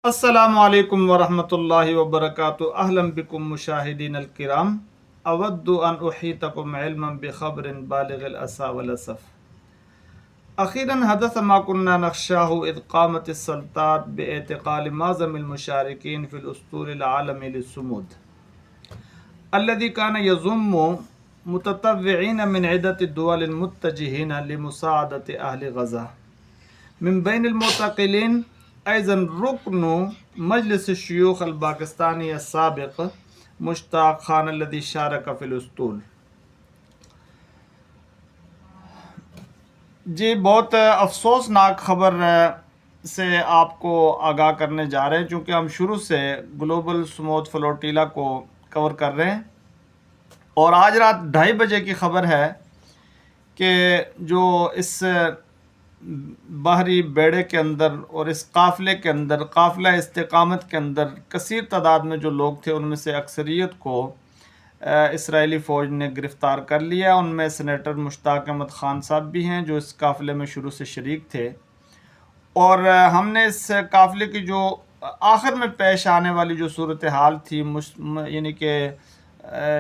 السلام علیکم ورحمۃ اللہ وبرکاتہ۔ اہلا بکم مشاہدین الکرام، اود ان احیطکم علما بخبر بالغ الاسا والاسف۔ اخیراً حدث ما كنا نخشاه اذ قامت السلطات باعتقال معظم المشاركين في الاسطول العالمي للصمود الذي كان يضم متطوعين من عدة الدول المتجهين لمساعدة اهل غزة، من بين المعتقلين أيضا ركن مجلس الشيوخ الپاکستانی السابق مشتاق خان الذي شارك في الاسطول۔ جی بہت افسوسناک خبر سے آپ کو آگاہ کرنے جا رہے ہیں، چونکہ ہم شروع سے گلوبل سمود فلوٹیلا کو کور کر رہے ہیں، اور آج رات 2:30 بجے کی خبر ہے کہ جو اس بحری بیڑے کے اندر اور اس قافلے کے اندر، قافلہ استقامت کے اندر کثیر تعداد میں جو لوگ تھے، ان میں سے اکثریت کو اسرائیلی فوج نے گرفتار کر لیا۔ ان میں سینیٹر مشتاق احمد خان صاحب بھی ہیں جو اس قافلے میں شروع سے شریک تھے، اور ہم نے اس قافلے کی جو آخر میں پیش آنے والی جو صورتحال تھی،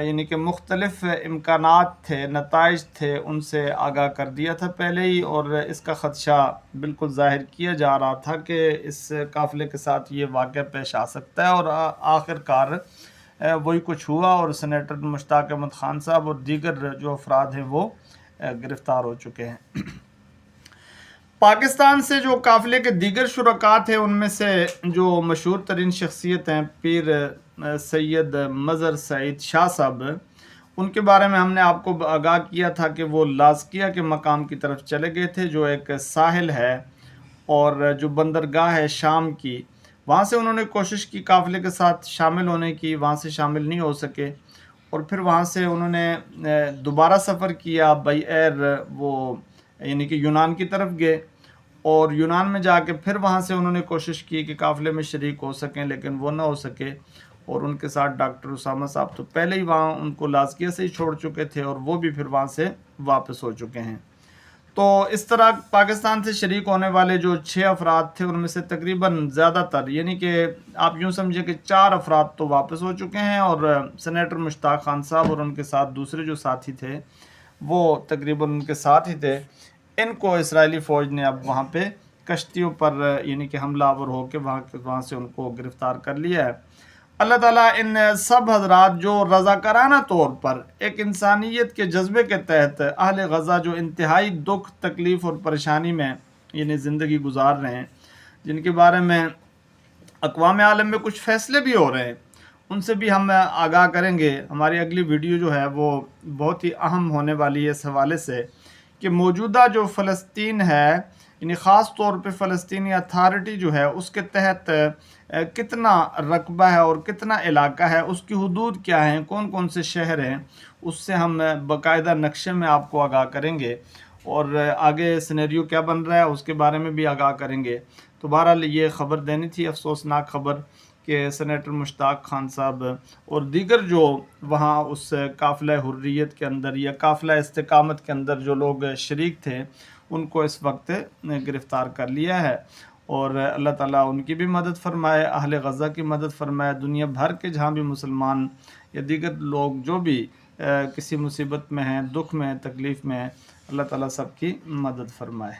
یعنی کہ مختلف امکانات تھے، نتائج تھے، ان سے آگاہ کر دیا تھا پہلے ہی، اور اس کا خدشہ بالکل ظاہر کیا جا رہا تھا کہ اس قافلے کے ساتھ یہ واقعہ پیش آ سکتا ہے، اور آخر کار وہی کچھ ہوا، اور سینیٹر مشتاق احمد خان صاحب اور دیگر جو افراد ہیں وہ گرفتار ہو چکے ہیں۔ پاکستان سے جو قافلے کے دیگر شرکاء تھے، ان میں سے جو مشہور ترین شخصیت ہیں پیر سید مظہر سعید شاہ صاحب، ان کے بارے میں ہم نے آپ کو آگاہ کیا تھا کہ وہ لاذقیہ کے مقام کی طرف چلے گئے تھے، جو ایک ساحل ہے اور جو بندرگاہ ہے شام کی، وہاں سے انہوں نے کوشش کی قافلے کے ساتھ شامل ہونے کی، وہاں سے شامل نہیں ہو سکے، اور پھر وہاں سے انہوں نے دوبارہ سفر کیا بائی ایئر، وہ یعنی کہ یونان کی طرف گئے، اور یونان میں جا کے پھر وہاں سے انہوں نے کوشش کی کہ قافلے میں شریک ہو سکیں، لیکن وہ نہ ہو سکے، اور ان کے ساتھ ڈاکٹر اسامہ صاحب تو پہلے ہی وہاں ان کو لاذقیہ سے ہی چھوڑ چکے تھے، اور وہ بھی پھر وہاں سے واپس ہو چکے ہیں۔ تو اس طرح پاکستان سے شریک ہونے والے جو 6 افراد تھے، ان میں سے تقریباً زیادہ تر، یعنی کہ آپ یوں سمجھے کہ 4 افراد تو واپس ہو چکے ہیں، اور سینیٹر مشتاق خان صاحب اور ان کے ساتھ دوسرے جو ساتھی تھے وہ تقریباً ان کے ساتھ ہی تھے۔ ان کو اسرائیلی فوج نے اب وہاں پہ کشتیوں پر یعنی کہ حملہ آور ہو کے وہاں سے ان کو گرفتار کر لیا ہے۔ اللہ تعالیٰ ان سب حضرات جو رضاکارانہ طور پر ایک انسانیت کے جذبے کے تحت اہل غزہ جو انتہائی دکھ، تکلیف اور پریشانی میں یعنی زندگی گزار رہے ہیں، جن کے بارے میں اقوام عالم میں کچھ فیصلے بھی ہو رہے ہیں، ان سے بھی ہم آگاہ کریں گے۔ ہماری اگلی ویڈیو جو ہے وہ بہت ہی اہم ہونے والی ہے اس حوالے سے کہ موجودہ جو فلسطین ہے، یعنی خاص طور پہ فلسطینی اتھارٹی جو ہے، اس کے تحت کتنا رقبہ ہے اور کتنا علاقہ ہے، اس کی حدود کیا ہیں، کون کون سے شہر ہیں، اس سے ہم باقاعدہ نقشے میں آپ کو آگاہ کریں گے، اور آگے سینیریو کیا بن رہا ہے اس کے بارے میں بھی آگاہ کریں گے۔ تو بہرحال یہ خبر دینی تھی، افسوسناک خبر، کہ سینیٹر مشتاق خان صاحب اور دیگر جو وہاں اس قافلہ حریت کے اندر یا قافلہ استقامت کے اندر جو لوگ شریک تھے، ان کو اس وقت گرفتار کر لیا ہے، اور اللہ تعالیٰ ان کی بھی مدد فرمائے، اہل غزہ کی مدد فرمائے، دنیا بھر کے جہاں بھی مسلمان یا دیگر لوگ جو بھی کسی مصیبت میں ہیں، دکھ میں ہیں، تکلیف میں ہیں، اللہ تعالیٰ سب کی مدد فرمائے۔